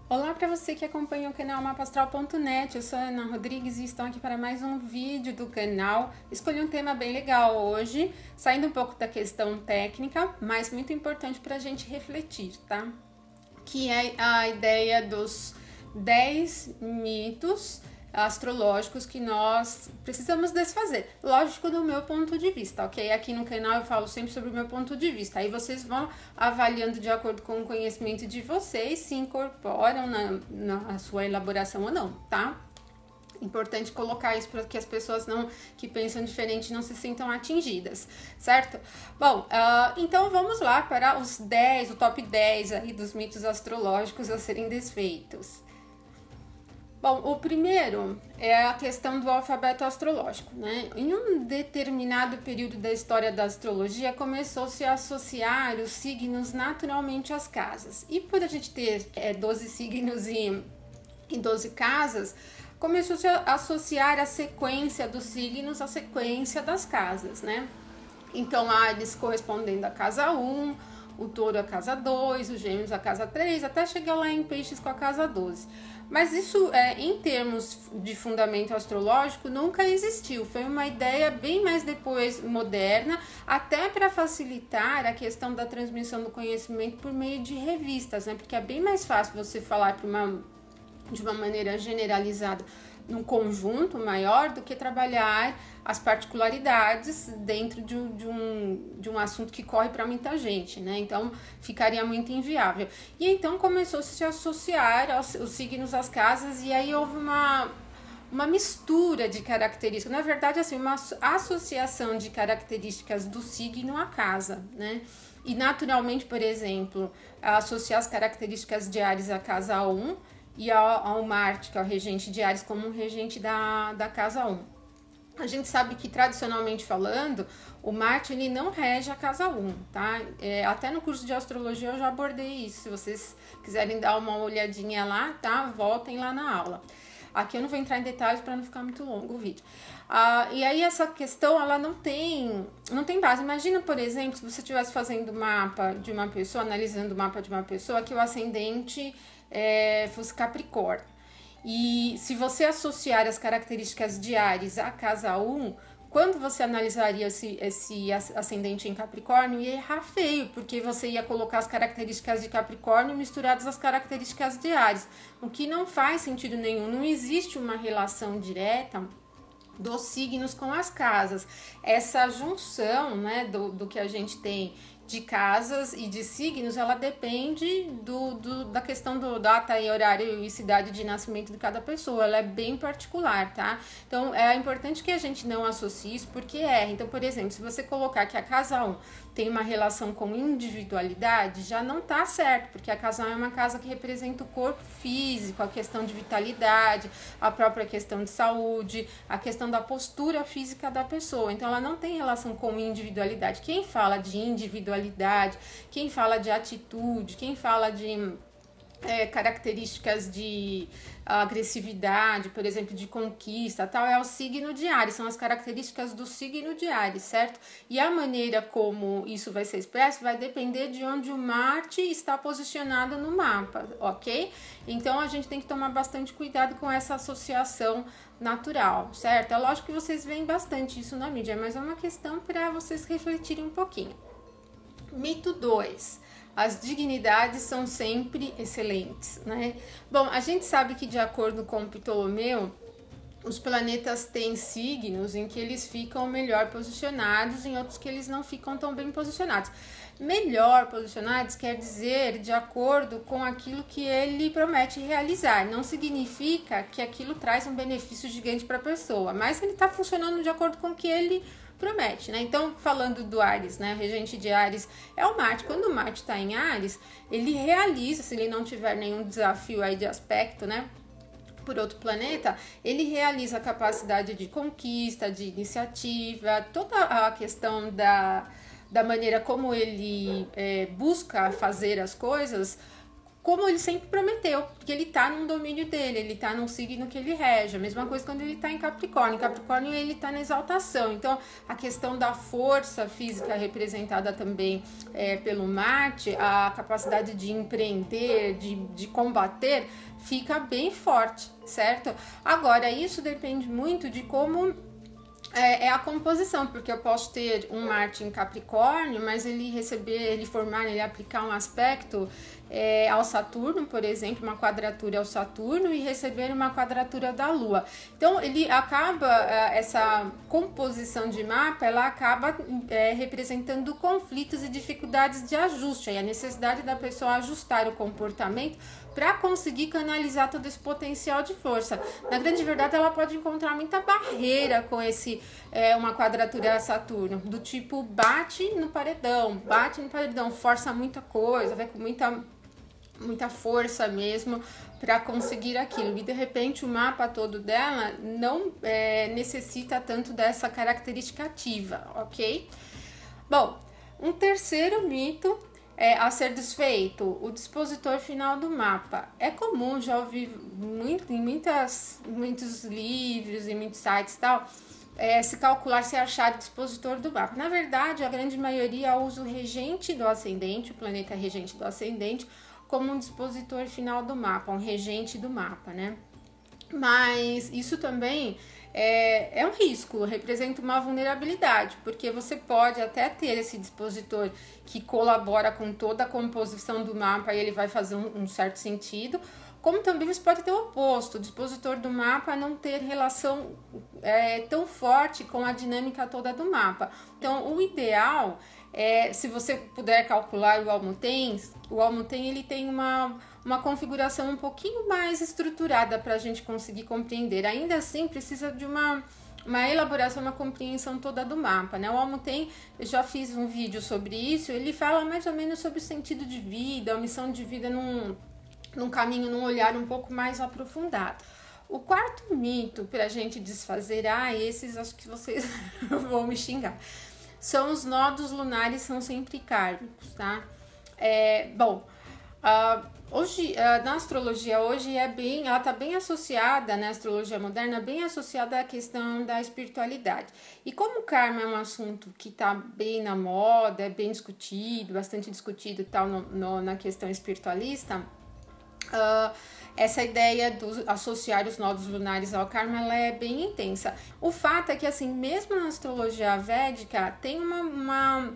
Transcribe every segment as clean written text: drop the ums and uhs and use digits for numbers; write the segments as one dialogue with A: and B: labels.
A: Olá para você que acompanha o canal mapastral.net, eu sou a Ana Rodrigues e estou aqui para mais um vídeo do canal. Escolhi um tema bem legal hoje, saindo um pouco da questão técnica, mas muito importante para a gente refletir, tá? Que é a ideia dos 10 mitos astrológicos que nós precisamos desfazer. Lógico, do meu ponto de vista, ok? Aqui no canal eu falo sempre sobre o meu ponto de vista. Aí vocês vão avaliando de acordo com o conhecimento de vocês, se incorporam na sua elaboração ou não, tá? Importante colocar isso para que as pessoas que pensam diferente não se sintam atingidas, certo? Bom, então vamos lá para o top 10 aí dos mitos astrológicos a serem desfeitos. Bom, o primeiro é a questão do alfabeto astrológico, né? Em um determinado período da história da astrologia, começou-se a associar os signos naturalmente às casas. E por a gente ter 12 signos e 12 casas, começou-se a associar a sequência dos signos à sequência das casas, né? Então, Áries correspondendo à casa 1, o Touro à casa 2, os Gêmeos à casa 3, até chegar lá em Peixes com a casa 12. Mas isso, em termos de fundamento astrológico, nunca existiu. Foi uma ideia bem mais depois moderna, até para facilitar a questão da transmissão do conhecimento por meio de revistas, né? Porque é bem mais fácil você falar de uma maneira generalizada num conjunto maior do que trabalhar as particularidades dentro de um assunto que corre para muita gente, né? Então ficaria muito inviável. E então começou -se a se associar os signos às casas, e aí houve uma mistura de características, na verdade, assim, uma associação de características do signo à casa, né? E naturalmente, por exemplo, associar as características de Áries à casa 1 e ao Marte, que é o regente de Áries, como um regente da casa 1. A gente sabe que, tradicionalmente falando, o Marte ele não rege a casa 1, tá? Até no curso de astrologia eu já abordei isso. Se vocês quiserem dar uma olhadinha lá, tá? Voltem lá na aula. Aqui eu não vou entrar em detalhes para não ficar muito longo o vídeo. E aí essa questão, ela não tem base. Imagina, por exemplo, se você estivesse fazendo o mapa de uma pessoa, analisando o mapa de uma pessoa, que o ascendente fosse Capricórnio. E se você associar as características de Áries à casa 1, quando você analisaria esse ascendente em Capricórnio, ia errar feio, porque você ia colocar as características de Capricórnio misturadas às características de Áries, o que não faz sentido nenhum. Não existe uma relação direta dos signos com as casas. Essa junção, né, do que a gente tem de casas e de signos, ela depende da questão do data e horário e cidade de nascimento de cada pessoa. Ela é bem particular, tá? Então, é importante que a gente não associe isso, porque Então, por exemplo, se você colocar que a casa 1 tem uma relação com individualidade, já não tá certo, porque a casa 1 é uma casa que representa o corpo físico, a questão de vitalidade, a própria questão de saúde, a questão da postura física da pessoa. Então, ela não tem relação com individualidade. Quem fala de individualidade, quem fala de atitude, quem fala de características de agressividade, por exemplo, de conquista, tal, é o signo de Áries, são as características do signo de Áries, certo? E a maneira como isso vai ser expresso vai depender de onde o Marte está posicionado no mapa, ok? Então a gente tem que tomar bastante cuidado com essa associação natural, certo? É lógico que vocês veem bastante isso na mídia, mas é uma questão para vocês refletirem um pouquinho. Mito 2. As dignidades são sempre excelentes, né? Bom, a gente sabe que, de acordo com Ptolomeu, os planetas têm signos em que eles ficam melhor posicionados, em outros que eles não ficam tão bem posicionados. Melhor posicionados quer dizer de acordo com aquilo que ele promete realizar. Não significa que aquilo traz um benefício gigante para a pessoa, mas ele está funcionando de acordo com o que ele promete, né? Então, falando do Áries, né? O regente de Áries é o Marte. Quando o Marte está em Áries, ele realiza, se ele não tiver nenhum desafio aí de aspecto, né, por outro planeta, ele realiza a capacidade de conquista, de iniciativa, toda a questão da maneira como ele busca fazer as coisas como ele sempre prometeu, porque ele tá num domínio dele, ele tá num signo que ele rege. A mesma coisa quando ele tá em Capricórnio. Em Capricórnio ele tá na exaltação. Então, a questão da força física representada também pelo Marte, a capacidade de empreender, de combater, fica bem forte, certo? Agora, isso depende muito de como é a composição, porque eu posso ter um Marte em Capricórnio, mas ele formar, ele aplicar um aspecto ao Saturno, por exemplo, uma quadratura ao Saturno, e receber uma quadratura da Lua. Então, ele acaba, essa composição de mapa, ela acaba representando conflitos e dificuldades de ajuste, aí a necessidade da pessoa ajustar o comportamento para conseguir canalizar todo esse potencial de força. Na grande verdade, ela pode encontrar muita barreira com uma quadratura a Saturno, do tipo bate no paredão, força muita coisa, vai com muita força mesmo para conseguir aquilo. E de repente o mapa todo dela não necessita tanto dessa característica ativa, ok? Bom, um terceiro mito a ser desfeito, o dispositor final do mapa. É comum, já ouvi em muitos livros e muitos sites e tal, se calcular, se achar o dispositor do mapa. Na verdade, a grande maioria usa o regente do ascendente, o planeta regente do ascendente, como um dispositor final do mapa, um regente do mapa, né? Mas isso também é um risco, representa uma vulnerabilidade, porque você pode até ter esse dispositor que colabora com toda a composição do mapa e ele vai fazer um certo sentido, como também você pode ter o oposto, o dispositor do mapa não ter relação tão forte com a dinâmica toda do mapa. Então, o ideal se você puder calcular o Almutem, ele tem uma configuração um pouquinho mais estruturada para a gente conseguir compreender. Ainda assim, precisa de uma elaboração, uma compreensão toda do mapa, né? O Almutem, eu já fiz um vídeo sobre isso, ele fala mais ou menos sobre o sentido de vida, a missão de vida num caminho, num olhar um pouco mais aprofundado. O quarto mito para a gente desfazer, esses acho que vocês vão me xingar, são os nodos lunares, são sempre kármicos, tá? Hoje, na astrologia hoje ela está bem associada, na astrologia moderna, bem associada à questão da espiritualidade. E como o karma é um assunto que está bem na moda, é bem discutido, bastante discutido e tal na questão espiritualista, essa ideia de associar os nodos lunares ao karma, ela é bem intensa. O fato é que, assim, mesmo na astrologia védica, tem uma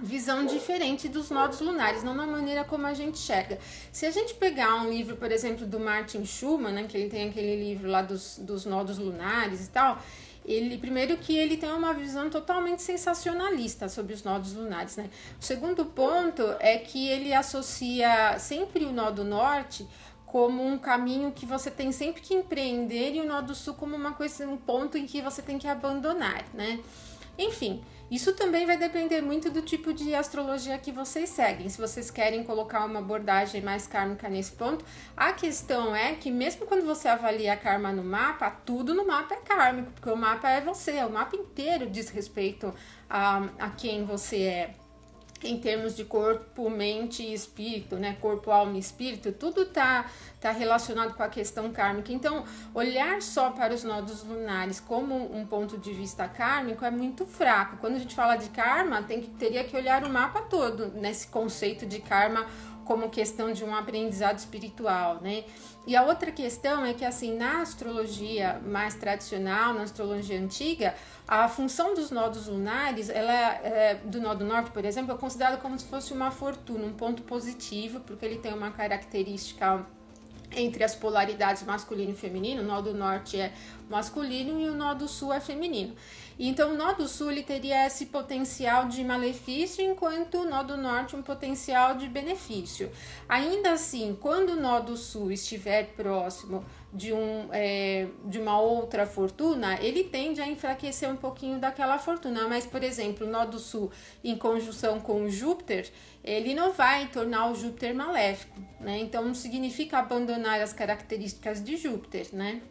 A: visão diferente dos nodos lunares, não na maneira como a gente enxerga. Se a gente pegar um livro, por exemplo, do Martin Schulman, né, que ele tem aquele livro lá dos nodos lunares e tal, primeiro que ele tem uma visão totalmente sensacionalista sobre os nodos lunares, né? O segundo ponto é que ele associa sempre o nó do norte como um caminho que você tem sempre que empreender e o nó do sul como um ponto em que você tem que abandonar, né? Enfim, isso também vai depender muito do tipo de astrologia que vocês seguem. Se vocês querem colocar uma abordagem mais kármica nesse ponto, a questão é que mesmo quando você avalia karma no mapa, tudo no mapa é kármico, porque o mapa é você, o mapa inteiro diz respeito a quem você é. Em termos de corpo, mente e espírito, né? Corpo, alma e espírito, tudo tá relacionado com a questão kármica. Então, olhar só para os nodos lunares como um ponto de vista kármico é muito fraco. Quando a gente fala de karma, teria que olhar o mapa todo nesse conceito de karma como questão de um aprendizado espiritual, né? E a outra questão é que, assim, na astrologia mais tradicional, na astrologia antiga, a função dos nodos lunares, do nó do norte, por exemplo, é considerado como se fosse uma fortuna, um ponto positivo, porque ele tem uma característica entre as polaridades masculino e feminino. O nó do norte é masculino e o nó do sul é feminino. Então, o nó do sul ele teria esse potencial de malefício, enquanto o nó do norte um potencial de benefício. Ainda assim, quando o nó do sul estiver próximo de uma outra fortuna, ele tende a enfraquecer um pouquinho daquela fortuna. Mas, por exemplo, o nó do sul em conjunção com o Júpiter, ele não vai tornar o Júpiter maléfico, né? Então, não significa abandonar as características de Júpiter, né?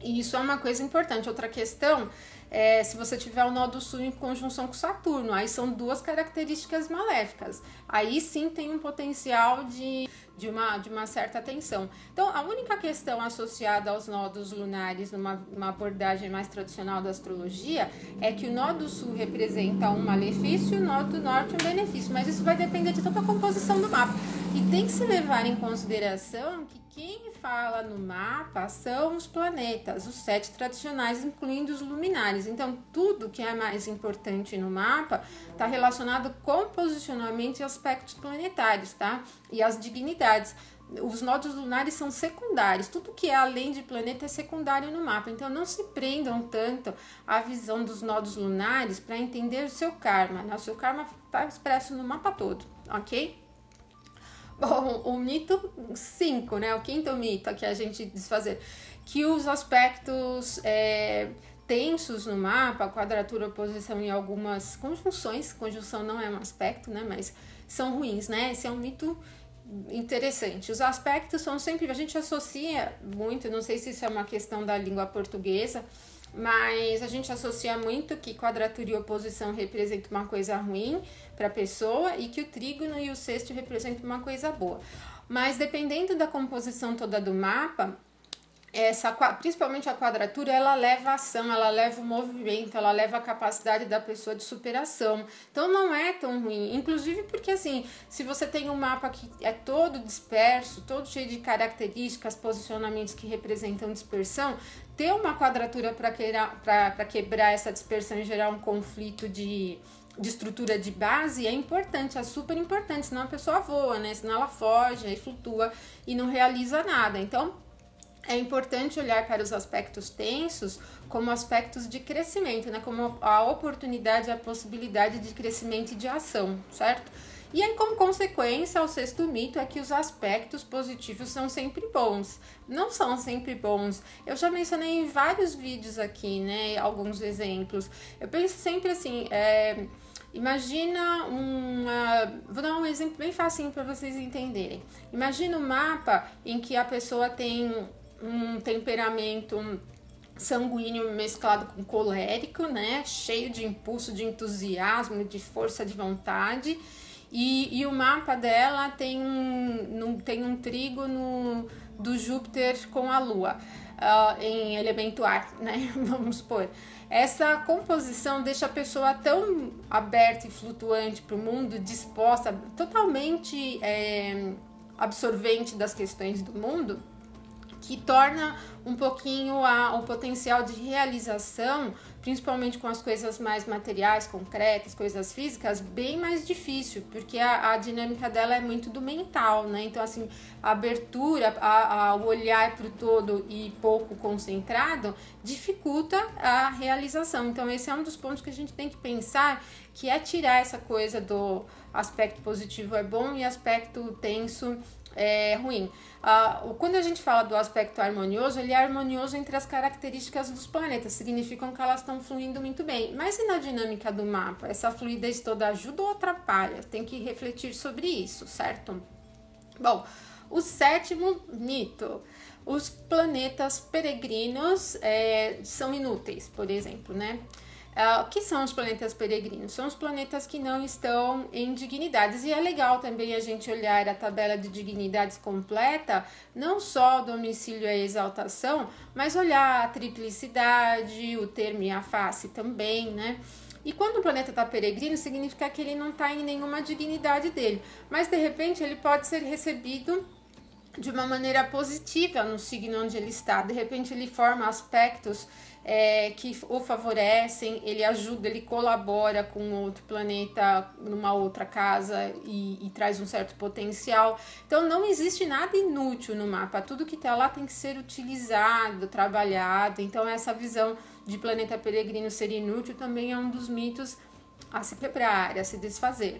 A: E isso é uma coisa importante. Outra questão é se você tiver o nó do sul em conjunção com Saturno, aí são duas características maléficas. Aí sim tem um potencial de de uma certa atenção. Então, a única questão associada aos nodos lunares numa abordagem mais tradicional da astrologia é que o nodo sul representa um malefício e o nodo norte um benefício, mas isso vai depender de toda a composição do mapa. E tem que se levar em consideração que quem fala no mapa são os planetas, os 7 tradicionais, incluindo os luminares. Então, tudo que é mais importante no mapa está relacionado com posicionamento e aspectos planetários, tá? E as dignidades. Os nodos lunares são secundários, tudo que é além de planeta é secundário no mapa, então não se prendam tanto à visão dos nodos lunares para entender o seu karma, né? O seu karma está expresso no mapa todo, ok? Bom, o mito 5, né? O quinto mito que a gente desfazer, que os aspectos tensos no mapa, quadratura, oposição e algumas conjunções, conjunção não é um aspecto, né? Mas são ruins, né? Esse é um mito interessante. Os aspectos são sempre, a gente associa muito, não sei se isso é uma questão da língua portuguesa, mas a gente associa muito que quadratura e oposição representam uma coisa ruim para a pessoa e que o trígono e o sexto representam uma coisa boa. Mas dependendo da composição toda do mapa, principalmente a quadratura, ela leva a ação, ela leva o movimento, ela leva a capacidade da pessoa de superação. Então não é tão ruim, inclusive porque assim, se você tem um mapa que é todo disperso, todo cheio de características, posicionamentos que representam dispersão, ter uma quadratura para quebrar essa dispersão e gerar um conflito de estrutura de base é importante, é super importante, senão a pessoa voa, né? Senão ela foge e flutua e não realiza nada. Então, é importante olhar para os aspectos tensos como aspectos de crescimento, né? Como a oportunidade, a possibilidade de crescimento e de ação, certo? E aí, como consequência, o sexto mito é que os aspectos positivos são sempre bons. Não são sempre bons. Eu já mencionei em vários vídeos aqui, né? Alguns exemplos. Eu penso sempre assim, imagina vou dar um exemplo bem facinho para vocês entenderem. Imagina um mapa em que a pessoa tem um temperamento sanguíneo mesclado com colérico, né? Cheio de impulso, de entusiasmo, de força de vontade. E o mapa dela tem um trígono do Júpiter com a Lua em elemento ar, né? Vamos supor. Essa composição deixa a pessoa tão aberta e flutuante para o mundo, disposta, totalmente absorvente das questões do mundo, que torna um pouquinho o potencial de realização, principalmente com as coisas mais materiais, concretas, coisas físicas, bem mais difícil, porque a dinâmica dela é muito do mental, né? Então, assim, a abertura, o olhar para o todo e pouco concentrado, dificulta a realização. Então, esse é um dos pontos que a gente tem que pensar, que é tirar essa coisa do aspecto positivo é bom e aspecto tenso é ruim. Quando a gente fala do aspecto harmonioso, ele é harmonioso entre as características dos planetas, significam que elas estão fluindo muito bem. Mas e na dinâmica do mapa? Essa fluidez toda ajuda ou atrapalha? Tem que refletir sobre isso, certo? Bom, o sétimo mito. Os planetas peregrinos são inúteis, por exemplo, né? O que são os planetas peregrinos? São os planetas que não estão em dignidades. E é legal também a gente olhar a tabela de dignidades completa, não só o domicílio e a exaltação, mas olhar a triplicidade, o termo e a face também, né? E quando o planeta está peregrino, significa que ele não está em nenhuma dignidade dele. Mas, de repente, ele pode ser recebido de uma maneira positiva no signo onde ele está. De repente, ele forma aspectos que o favorecem, ele ajuda, ele colabora com outro planeta numa outra casa e traz um certo potencial. Então não existe nada inútil no mapa, tudo que está lá tem que ser utilizado, trabalhado. Então essa visão de planeta peregrino ser inútil também é um dos mitos a se quebrar, a se desfazer.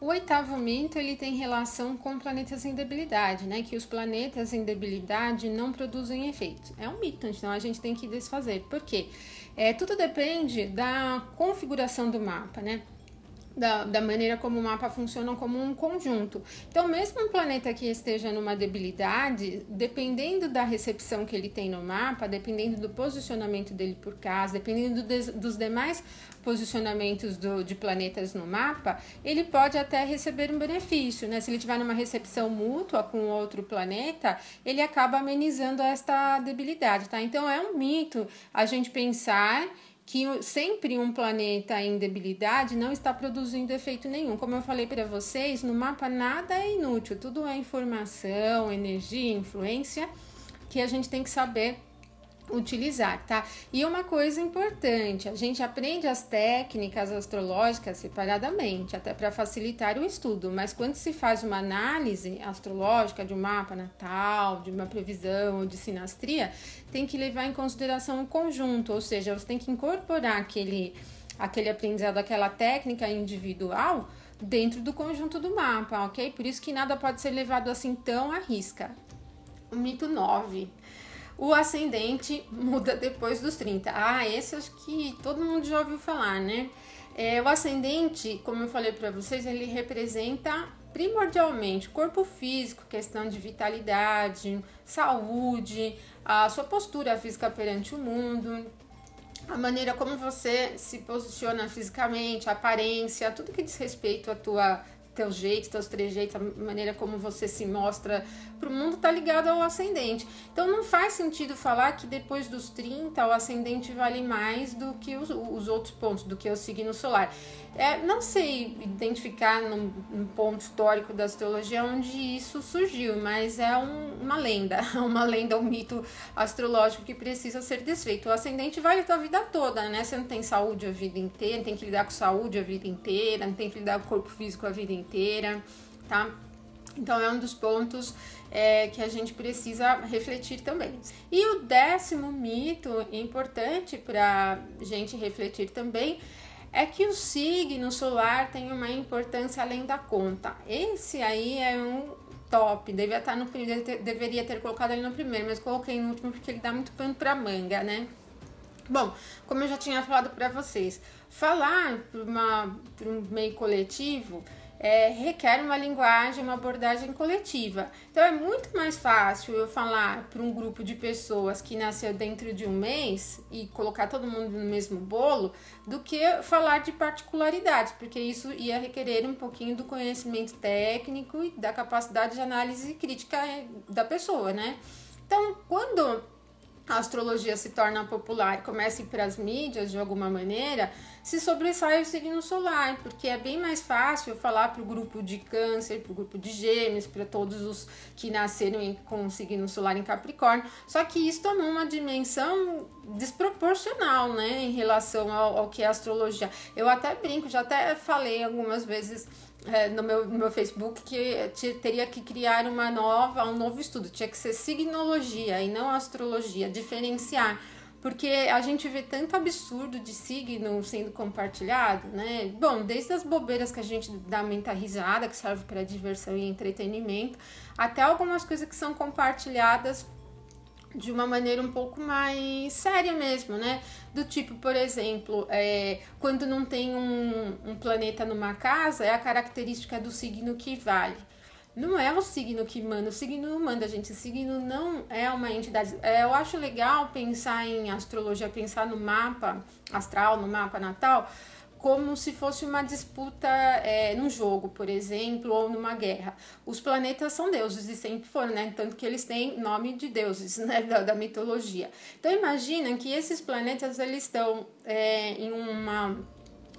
A: O oitavo mito, ele tem relação com planetas em debilidade, né? Que os planetas em debilidade não produzem efeito. É um mito, então a gente tem que desfazer. Por quê? Tudo depende da configuração do mapa, né? da maneira como o mapa funciona como um conjunto. Então, mesmo um planeta que esteja numa debilidade, dependendo da recepção que ele tem no mapa, dependendo do posicionamento dele por casa, dependendo dos demais posicionamentos de planetas no mapa, ele pode até receber um benefício, né? Se ele tiver numa recepção mútua com outro planeta, ele acaba amenizando esta debilidade, tá? Então, é um mito a gente pensar que sempre um planeta em debilidade não está produzindo efeito nenhum. Como eu falei para vocês, no mapa nada é inútil, tudo é informação, energia, influência que a gente tem que saber utilizar, tá? E uma coisa importante, a gente aprende as técnicas astrológicas separadamente, até para facilitar o estudo, mas quando se faz uma análise astrológica de um mapa natal, de uma previsão ou de sinastria, tem que levar em consideração o conjunto, ou seja, você tem que incorporar aquele aprendizado, aquela técnica individual dentro do conjunto do mapa, ok? Por isso que nada pode ser levado assim tão à risca. O mito 9. O ascendente muda depois dos 30. Esse acho que todo mundo já ouviu falar, né? O ascendente, como eu falei para vocês, ele representa primordialmente o corpo físico, questão de vitalidade, saúde, a sua postura física perante o mundo, a maneira como você se posiciona fisicamente, a aparência, tudo que diz respeito a teu jeito, teus trejeitos, a maneira como você se mostra para o mundo tá ligado ao ascendente. Então não faz sentido falar que depois dos 30 o ascendente vale mais do que os outros pontos, do que o signo solar. Não sei identificar num ponto histórico da astrologia onde isso surgiu, mas é uma lenda, um mito astrológico que precisa ser desfeito. O ascendente vale a tua vida toda, né? Você não tem saúde a vida inteira, tem que lidar com saúde a vida inteira, não tem que lidar com o corpo físico a vida inteira, tá? Então é um dos pontos que a gente precisa refletir também. E o 10º mito importante para a gente refletir também é que o signo solar tem uma importância além da conta. Esse aí é um top, deveria ter colocado ele no primeiro, mas coloquei no último porque ele dá muito pano para manga, né? Bom, como eu já tinha falado para vocês, falar para um meio coletivo requer uma linguagem, uma abordagem coletiva. Então é muito mais fácil eu falar para um grupo de pessoas que nasceu dentro de um mês e colocar todo mundo no mesmo bolo do que falar de particularidades, porque isso ia requerer um pouquinho do conhecimento técnico e da capacidade de análise crítica da pessoa, né? Então, quando a astrologia se torna popular e começa a ir para as mídias de alguma maneira, se sobressai o signo solar, porque é bem mais fácil falar para o grupo de Câncer, para o grupo de Gêmeos, para todos os que nasceram com o signo solar em Capricórnio, só que isso tomou uma dimensão desproporcional, né, em relação ao que é a astrologia. Eu até brinco, já até falei algumas vezes no meu Facebook que teria que criar um novo estudo, tinha que ser signologia e não astrologia, diferenciar, porque a gente vê tanto absurdo de signo sendo compartilhado, né? Bom, desde as bobeiras que a gente dá muita risada, que serve para diversão e entretenimento, até algumas coisas que são compartilhadas de uma maneira um pouco mais séria mesmo, né? Do tipo, por exemplo, quando não tem um planeta numa casa, é a característica do signo que vale. Não é o signo que manda, o signo não manda, gente. O signo não é uma entidade. Eu acho legal pensar em astrologia, pensar no mapa astral, no mapa natal, como se fosse uma disputa num jogo, por exemplo, ou numa guerra. Os planetas são deuses e sempre foram, né? Tanto que eles têm nome de deuses, né? da mitologia. Então imagina que esses planetas eles estão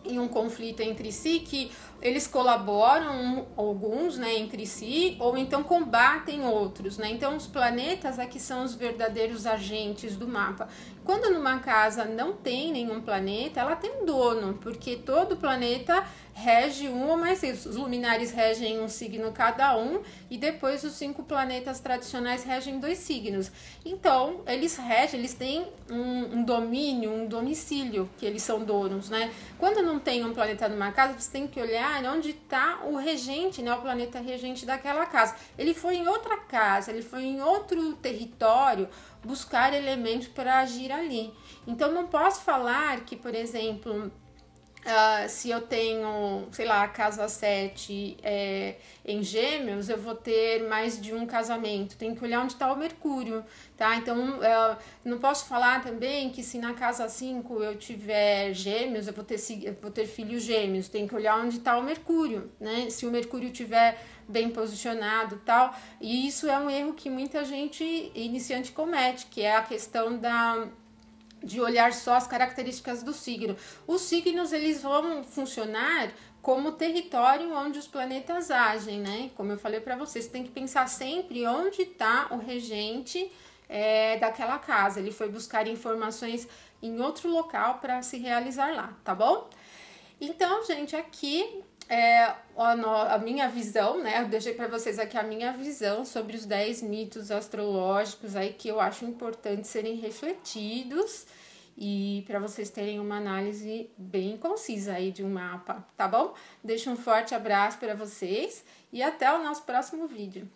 A: em um conflito entre si, que eles colaboram alguns, né, entre si, ou então combatem outros, né? Então os planetas aqui são os verdadeiros agentes do mapa. Quando numa casa não tem nenhum planeta, ela tem um dono, porque todo planeta rege um ou mais signos. Os luminares regem um signo cada um, e depois os 5 planetas tradicionais regem 2 signos. Então, eles têm um domínio, um domicílio, que eles são donos, né? Quando não tem um planeta numa casa, você tem que olhar onde está o regente, né? O planeta regente daquela casa. Ele foi em outra casa, ele foi em outro território buscar elementos para agir ali. Então, não posso falar que, por exemplo, se eu tenho, sei lá, a casa 7 em Gêmeos, eu vou ter mais de um casamento. Tem que olhar onde está o Mercúrio, tá? Então, não posso falar também que se na casa 5 eu tiver Gêmeos, eu vou ter filhos Gêmeos. Tem que olhar onde está o Mercúrio, né? Se o Mercúrio tiver bem posicionado, tal. E isso é um erro que muita gente iniciante comete, que é a questão de olhar só as características do signo. Os signos, eles vão funcionar como território onde os planetas agem, né? Como eu falei para vocês, tem que pensar sempre onde está o regente daquela casa. Ele foi buscar informações em outro local para se realizar lá, tá bom? Então, gente, aqui a minha visão, né? Eu deixei para vocês aqui a minha visão sobre os 10 mitos astrológicos aí que eu acho importante serem refletidos e para vocês terem uma análise bem concisa aí de um mapa, tá bom? Deixo um forte abraço para vocês e até o nosso próximo vídeo.